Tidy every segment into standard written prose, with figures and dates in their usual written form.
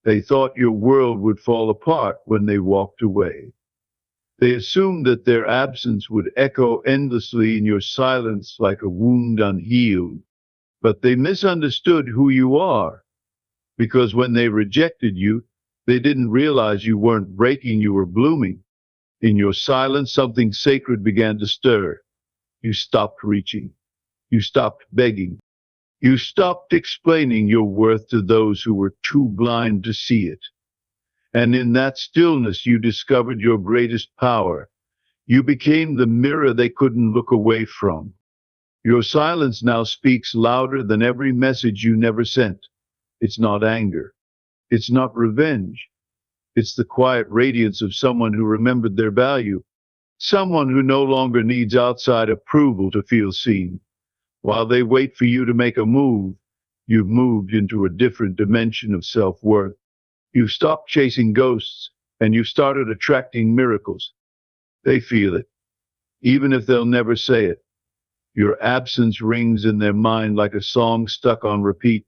They thought your world would fall apart when they walked away. They assumed that their absence would echo endlessly in your silence like a wound unhealed. But they misunderstood who you are, because when they rejected you, they didn't realize you weren't breaking, you were blooming. In your silence, something sacred began to stir. You stopped reaching. You stopped begging. You stopped explaining your worth to those who were too blind to see it. And in that stillness, you discovered your greatest power. You became the mirror they couldn't look away from. Your silence now speaks louder than every message you never sent. It's not anger. It's not revenge. It's the quiet radiance of someone who remembered their value. Someone who no longer needs outside approval to feel seen. While they wait for you to make a move, you've moved into a different dimension of self-worth. You've stopped chasing ghosts, and you've started attracting miracles. They feel it, even if they'll never say it. Your absence rings in their mind like a song stuck on repeat.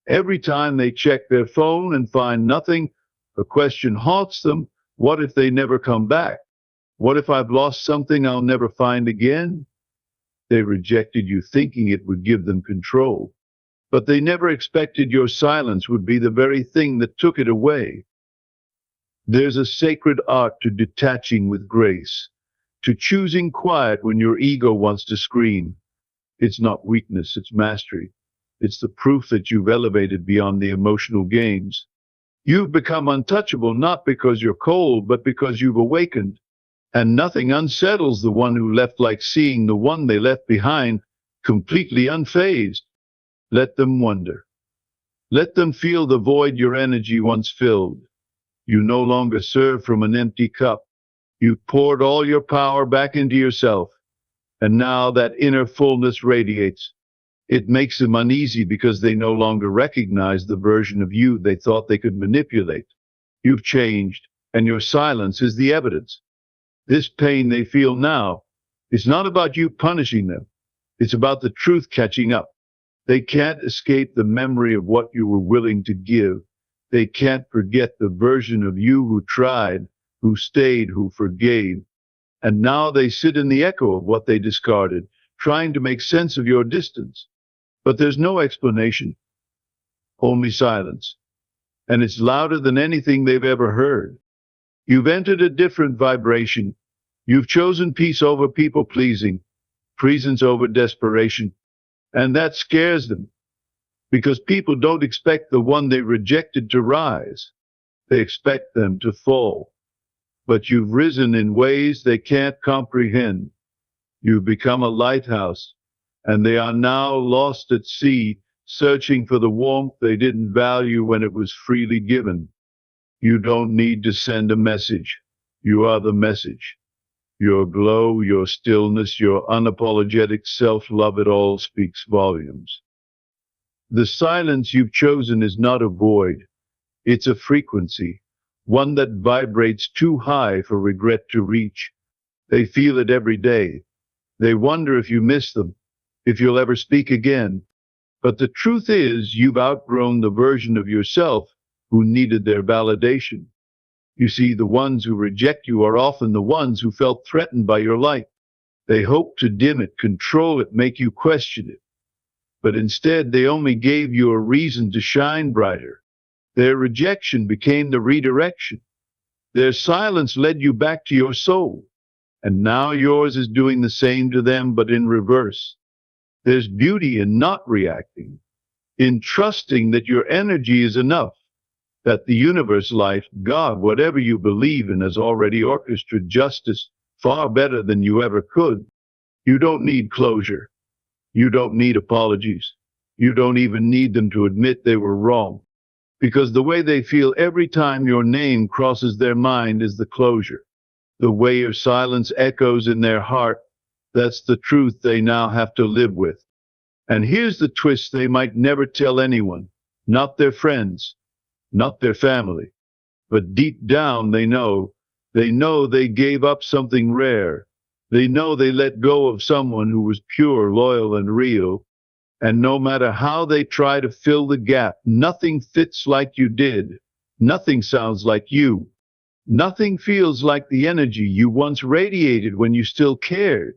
Every time they check their phone and find nothing, a question haunts them. What if they never come back? What if I've lost something I'll never find again? They rejected you thinking it would give them control. But they never expected your silence would be the very thing that took it away. There's a sacred art to detaching with grace, to choosing quiet when your ego wants to scream. It's not weakness, it's mastery. It's the proof that you've elevated beyond the emotional games. You've become untouchable not because you're cold, but because you've awakened. And nothing unsettles the one who left like seeing the one they left behind completely unfazed. Let them wonder. Let them feel the void your energy once filled. You no longer serve from an empty cup. You've poured all your power back into yourself. And now that inner fullness radiates. It makes them uneasy because they no longer recognize the version of you they thought they could manipulate. You've changed, and your silence is the evidence. This pain they feel now is not about you punishing them. It's about the truth catching up. They can't escape the memory of what you were willing to give. They can't forget the version of you who tried, who stayed, who forgave. And now they sit in the echo of what they discarded, trying to make sense of your distance. But there's no explanation, only silence. And it's louder than anything they've ever heard. You've entered a different vibration. You've chosen peace over people-pleasing, presence over desperation. And that scares them, because people don't expect the one they rejected to rise. They expect them to fall. But you've risen in ways they can't comprehend. You've become a lighthouse, and they are now lost at sea, searching for the warmth they didn't value when it was freely given. You don't need to send a message. You are the message. Your glow, your stillness, your unapologetic self-love, it all speaks volumes. The silence you've chosen is not a void. It's a frequency, one that vibrates too high for regret to reach. They feel it every day. They wonder if you miss them, if you'll ever speak again. But the truth is, you've outgrown the version of yourself who needed their validation. You see, the ones who reject you are often the ones who felt threatened by your light. They hope to dim it, control it, make you question it. But instead, they only gave you a reason to shine brighter. Their rejection became the redirection. Their silence led you back to your soul. And now yours is doing the same to them, but in reverse. There's beauty in not reacting, in trusting that your energy is enough, that the universe, life, God, whatever you believe in, has already orchestrated justice far better than you ever could. You don't need closure. You don't need apologies. You don't even need them to admit they were wrong, because the way they feel every time your name crosses their mind is the closure. The way your silence echoes in their heart, that's the truth they now have to live with. And here's the twist: they might never tell anyone, not their friends, not their family. But deep down they know they gave up something rare. They know they let go of someone who was pure, loyal, and real. And no matter how they try to fill the gap, nothing fits like you did. Nothing sounds like you. Nothing feels like the energy you once radiated when you still cared.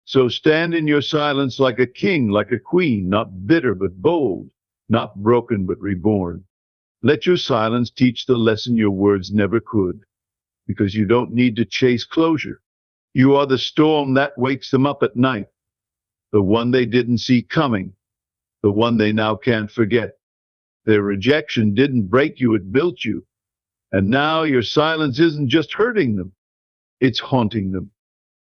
So stand in your silence like a king, like a queen, not bitter but bold, not broken but reborn. Let your silence teach the lesson your words never could, because you don't need to chase closure. You are the storm that wakes them up at night, the one they didn't see coming, the one they now can't forget. Their rejection didn't break you, it built you. And now your silence isn't just hurting them, it's haunting them.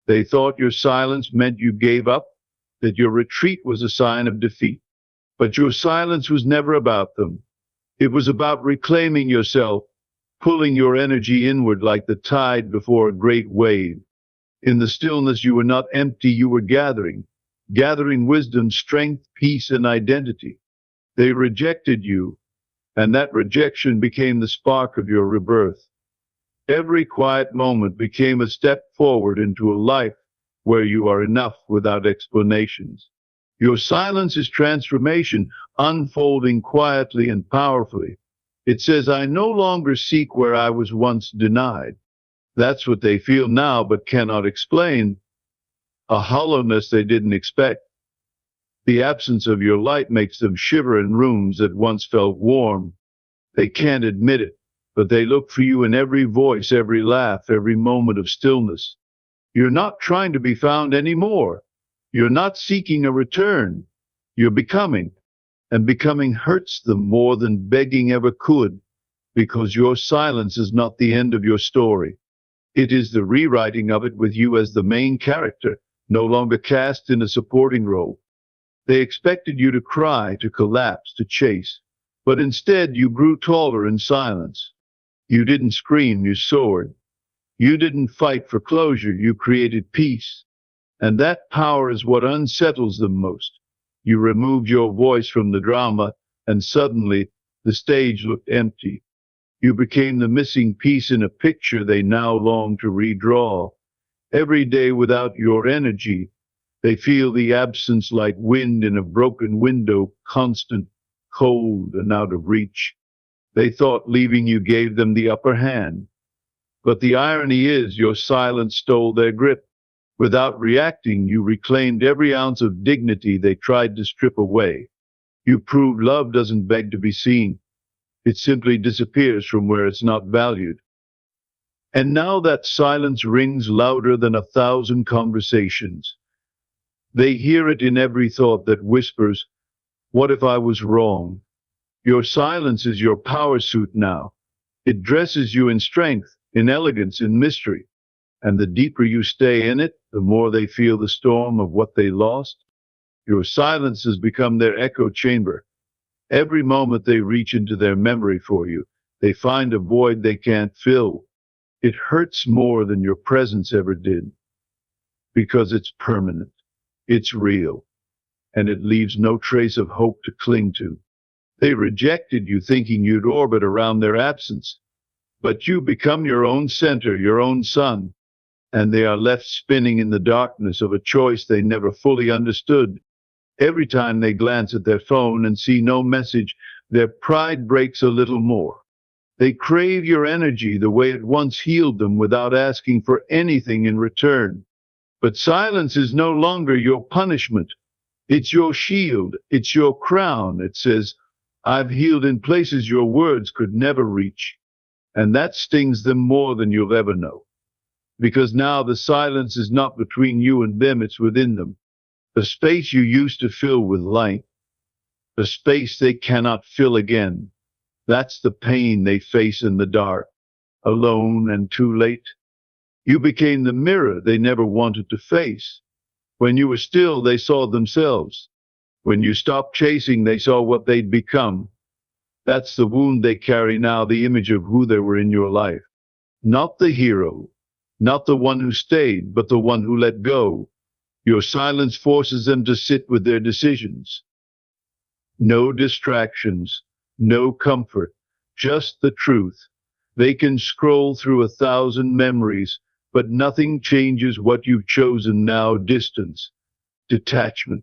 They thought your silence meant you gave up, that your retreat was a sign of defeat. But your silence was never about them. It was about reclaiming yourself, pulling your energy inward like the tide before a great wave. In the stillness, you were not empty, you were gathering wisdom, strength, peace, and identity. They rejected you, and that rejection became the spark of your rebirth. Every quiet moment became a step forward into a life where you are enough without explanations. Your silence is transformation, unfolding quietly and powerfully. It says, I no longer seek where I was once denied. That's what they feel now but cannot explain, a hollowness they didn't expect. The absence of your light makes them shiver in rooms that once felt warm. They can't admit it, but they look for you in every voice, every laugh, every moment of stillness. You're not trying to be found anymore. You're not seeking a return. You're becoming, and becoming hurts them more than begging ever could, because your silence is not the end of your story. It is the rewriting of it with you as the main character, no longer cast in a supporting role. They expected you to cry, to collapse, to chase, but instead you grew taller in silence. You didn't scream, you soared. You didn't fight for closure, you created peace. And that power is what unsettles them most. You removed your voice from the drama, and suddenly the stage looked empty. You became the missing piece in a picture they now long to redraw. Every day without your energy, they feel the absence like wind in a broken window, constant, cold, and out of reach. They thought leaving you gave them the upper hand. But the irony is your silence stole their grip. Without reacting, you reclaimed every ounce of dignity they tried to strip away. You proved love doesn't beg to be seen. It simply disappears from where it's not valued. And now that silence rings louder than 1,000 conversations. They hear it in every thought that whispers, what if I was wrong? Your silence is your power suit now. It dresses you in strength, in elegance, in mystery. And the deeper you stay in it, the more they feel the storm of what they lost. Your silence has become their echo chamber. Every moment they reach into their memory for you, they find a void they can't fill. It hurts more than your presence ever did, because it's permanent, it's real, and it leaves no trace of hope to cling to. They rejected you thinking you'd orbit around their absence, but you become your own center, your own sun, and they are left spinning in the darkness of a choice they never fully understood. Every time they glance at their phone and see no message, their pride breaks a little more. They crave your energy the way it once healed them without asking for anything in return. But silence is no longer your punishment. It's your shield. It's your crown. It says, I've healed in places your words could never reach. And that stings them more than you'll ever know. Because now the silence is not between you and them, it's within them. The space you used to fill with light, the space they cannot fill again. That's the pain they face in the dark, alone and too late. You became the mirror they never wanted to face. When you were still, they saw themselves. When you stopped chasing, they saw what they'd become. That's the wound they carry now, the image of who they were in your life. Not the hero, not the one who stayed, but the one who let go. Your silence forces them to sit with their decisions. No distractions, no comfort, just the truth. They can scroll through 1,000 memories, but nothing changes what you've chosen now: distance, detachment,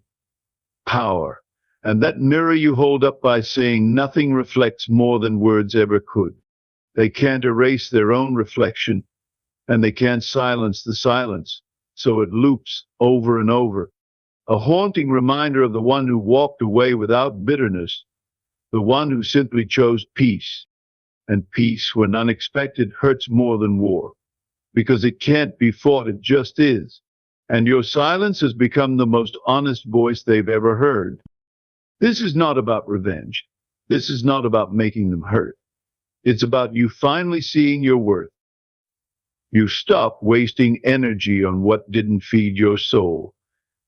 power. And that mirror you hold up by saying nothing reflects more than words ever could. They can't erase their own reflection, and they can't silence the silence. So it loops over and over. A haunting reminder of the one who walked away without bitterness, the one who simply chose peace. And peace, when unexpected, hurts more than war, because it can't be fought, it just is. And your silence has become the most honest voice they've ever heard. This is not about revenge. This is not about making them hurt. It's about you finally seeing your worth. You stop wasting energy on what didn't feed your soul.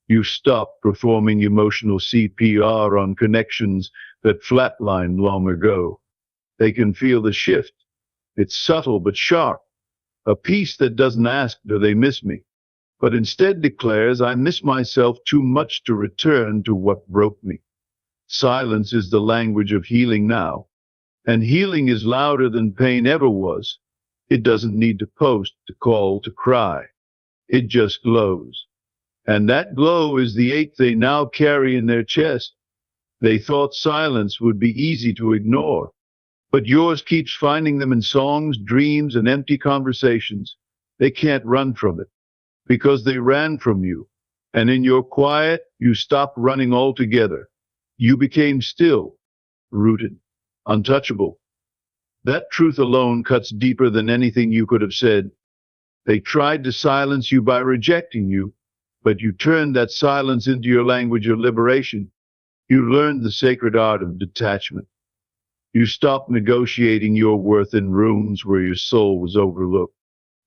You stop performing emotional CPR on connections that flatlined long ago. They can feel the shift. It's subtle but sharp. A peace that doesn't ask, do they miss me? But instead declares, I miss myself too much to return to what broke me. Silence is the language of healing now. And healing is louder than pain ever was. It doesn't need to post, to call, to cry. It just glows. And that glow is the ache they now carry in their chest. They thought silence would be easy to ignore. But yours keeps finding them in songs, dreams, and empty conversations. They can't run from it, because they ran from you. And in your quiet, you stopped running altogether. You became still, rooted, untouchable. That truth alone cuts deeper than anything you could have said. They tried to silence you by rejecting you, but you turned that silence into your language of liberation. You learned the sacred art of detachment. You stopped negotiating your worth in rooms where your soul was overlooked.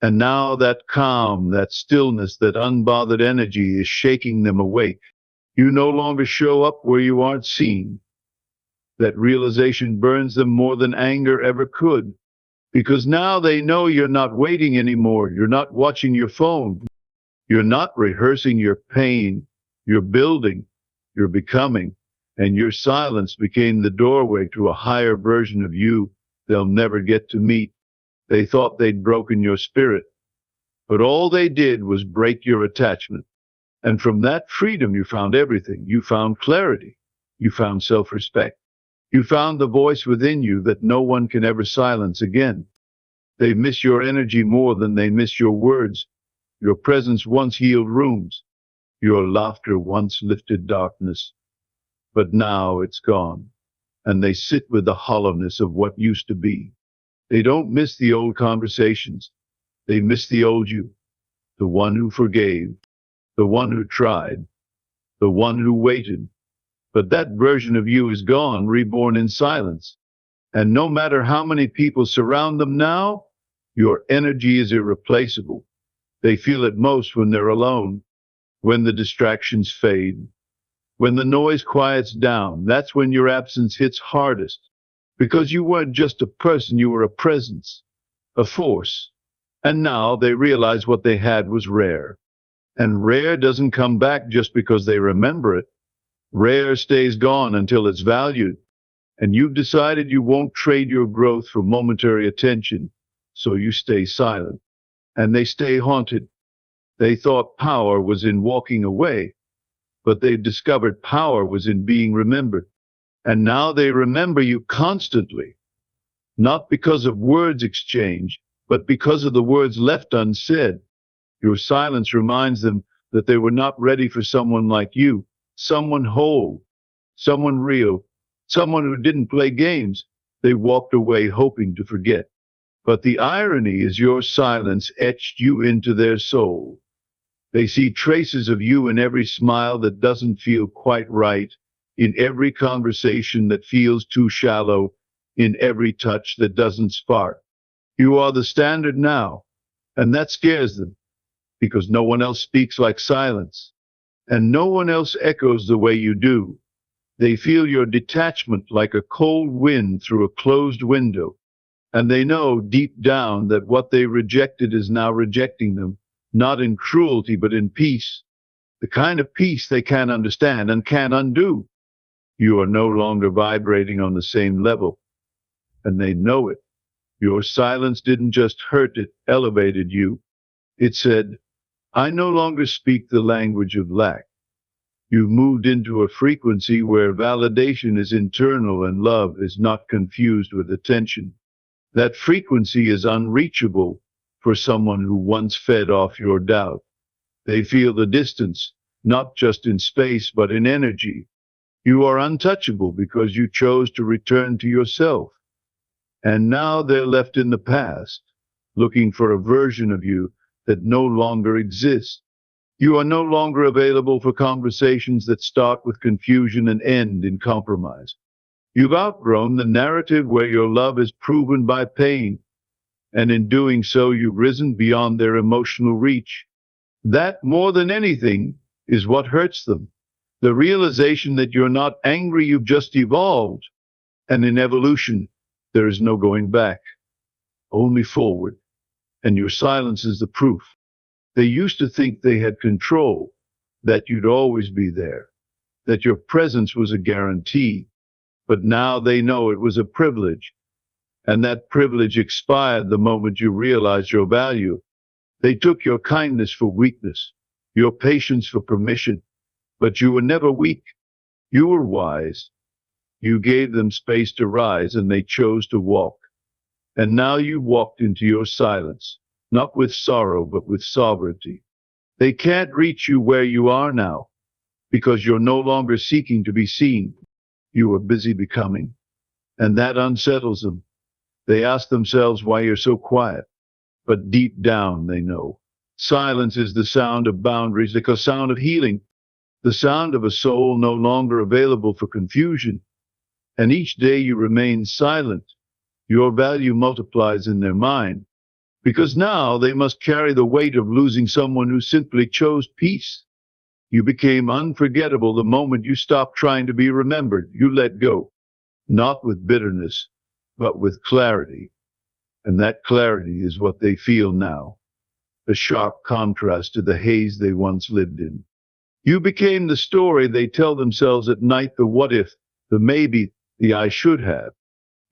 And now that calm, that stillness, that unbothered energy is shaking them awake. You no longer show up where you aren't seen. That realization burns them more than anger ever could. Because now they know you're not waiting anymore. You're not watching your phone. You're not rehearsing your pain. You're building. You're becoming. And your silence became the doorway to a higher version of you they'll never get to meet. They thought they'd broken your spirit, but all they did was break your attachment. And from that freedom, you found everything. You found clarity. You found self-respect. You found the voice within you that no one can ever silence again. They miss your energy more than they miss your words. Your presence once healed rooms. Your laughter once lifted darkness. But now it's gone, and they sit with the hollowness of what used to be. They don't miss the old conversations. They miss the old you, the one who forgave, the one who tried, the one who waited. But that version of you is gone, reborn in silence. And no matter how many people surround them now, your energy is irreplaceable. They feel it most when they're alone, when the distractions fade. When the noise quiets down, that's when your absence hits hardest. Because you weren't just a person, you were a presence, a force. And now they realize what they had was rare. And rare doesn't come back just because they remember it. Rare stays gone until it's valued. And you've decided you won't trade your growth for momentary attention. So you stay silent. And they stay haunted. They thought power was in walking away. But they discovered power was in being remembered. And now they remember you constantly, not because of words exchanged, but because of the words left unsaid. Your silence reminds them that they were not ready for someone like you, someone whole, someone real, someone who didn't play games. They walked away hoping to forget. But the irony is your silence etched you into their soul. They see traces of you in every smile that doesn't feel quite right, in every conversation that feels too shallow, in every touch that doesn't spark. You are the standard now, and that scares them, because no one else speaks like silence, and no one else echoes the way you do. They feel your detachment like a cold wind through a closed window, and they know deep down that what they rejected is now rejecting them. Not in cruelty, but in peace, the kind of peace they can't understand and can't undo. You are no longer vibrating on the same level, and they know it. Your silence didn't just hurt, it elevated you. It said, I no longer speak the language of lack. You've moved into a frequency where validation is internal and love is not confused with attention. That frequency is unreachable for someone who once fed off your doubt. They feel the distance, not just in space, but in energy. You are untouchable because you chose to return to yourself. And now they're left in the past, looking for a version of you that no longer exists. You are no longer available for conversations that start with confusion and end in compromise. You've outgrown the narrative where your love is proven by pain, and in doing so, you've risen beyond their emotional reach. That, more than anything, is what hurts them. The realization that you're not angry, you've just evolved. And in evolution, there is no going back, only forward. And your silence is the proof. They used to think they had control, that you'd always be there, that your presence was a guarantee. But now they know it was a privilege, and that privilege expired the moment you realized your value. They took your kindness for weakness, your patience for permission, but you were never weak. You were wise. You gave them space to rise, and they chose to walk. And now you've walked into your silence, not with sorrow, but with sovereignty. They can't reach you where you are now, because you're no longer seeking to be seen. You are busy becoming, and that unsettles them. They ask themselves why you're so quiet, but deep down they know. Silence is the sound of boundaries, the sound of healing, the sound of a soul no longer available for confusion. And each day you remain silent, your value multiplies in their mind, because now they must carry the weight of losing someone who simply chose peace. You became unforgettable the moment you stopped trying to be remembered. You let go, not with bitterness, but with clarity. And that clarity is what they feel now, a sharp contrast to the haze they once lived in. You became the story they tell themselves at night, the what if, the maybe, the I should have.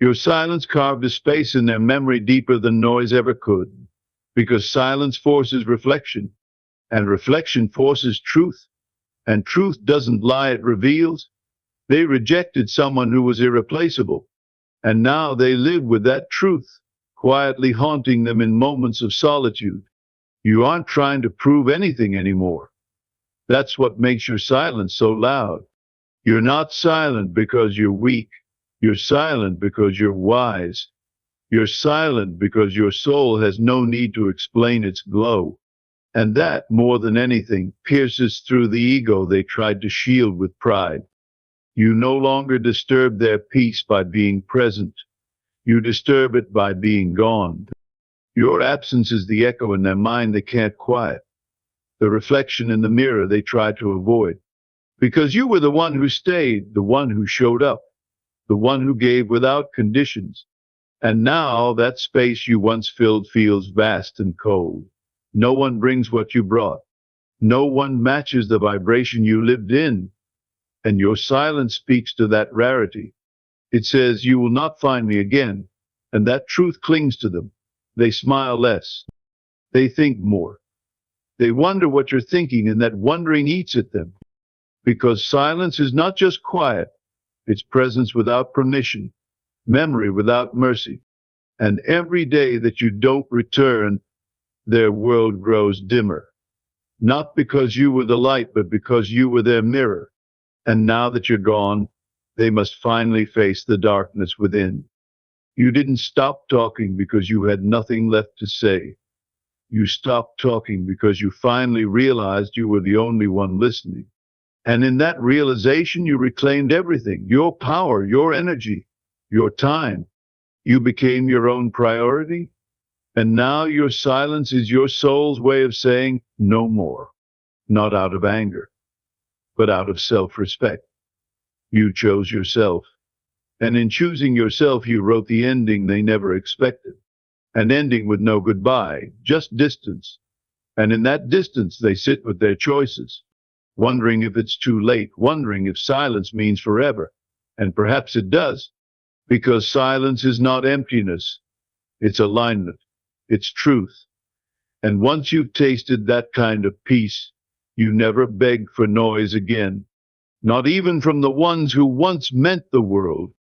Your silence carved a space in their memory deeper than noise ever could, because silence forces reflection, and reflection forces truth, and truth doesn't lie, it reveals. They rejected someone who was irreplaceable, and now they live with that truth, quietly haunting them in moments of solitude. You aren't trying to prove anything anymore. That's what makes your silence so loud. You're not silent because you're weak. You're silent because you're wise. You're silent because your soul has no need to explain its glow. And that, more than anything, pierces through the ego they tried to shield with pride. You no longer disturb their peace by being present. You disturb it by being gone. Your absence is the echo in their mind they can't quiet, the reflection in the mirror they try to avoid. Because you were the one who stayed, the one who showed up, the one who gave without conditions. And now that space you once filled feels vast and cold. No one brings what you brought. No one matches the vibration you lived in. And your silence speaks to that rarity. It says, you will not find me again. And that truth clings to them. They smile less. They think more. They wonder what you're thinking, and that wondering eats at them. Because silence is not just quiet. It's presence without permission, memory without mercy. And every day that you don't return, their world grows dimmer. Not because you were the light, but because you were their mirror. And now that you're gone, they must finally face the darkness within. You didn't stop talking because you had nothing left to say. You stopped talking because you finally realized you were the only one listening. And in that realization, you reclaimed everything, your power, your energy, your time. You became your own priority. And now your silence is your soul's way of saying no more. Not out of anger, but out of self-respect. You chose yourself. And in choosing yourself, you wrote the ending they never expected. An ending with no goodbye, just distance. And in that distance, they sit with their choices, wondering if it's too late, wondering if silence means forever. And perhaps it does, because silence is not emptiness. It's alignment. It's truth. And once you've tasted that kind of peace, you never beg for noise again. Not even from the ones who once meant the world.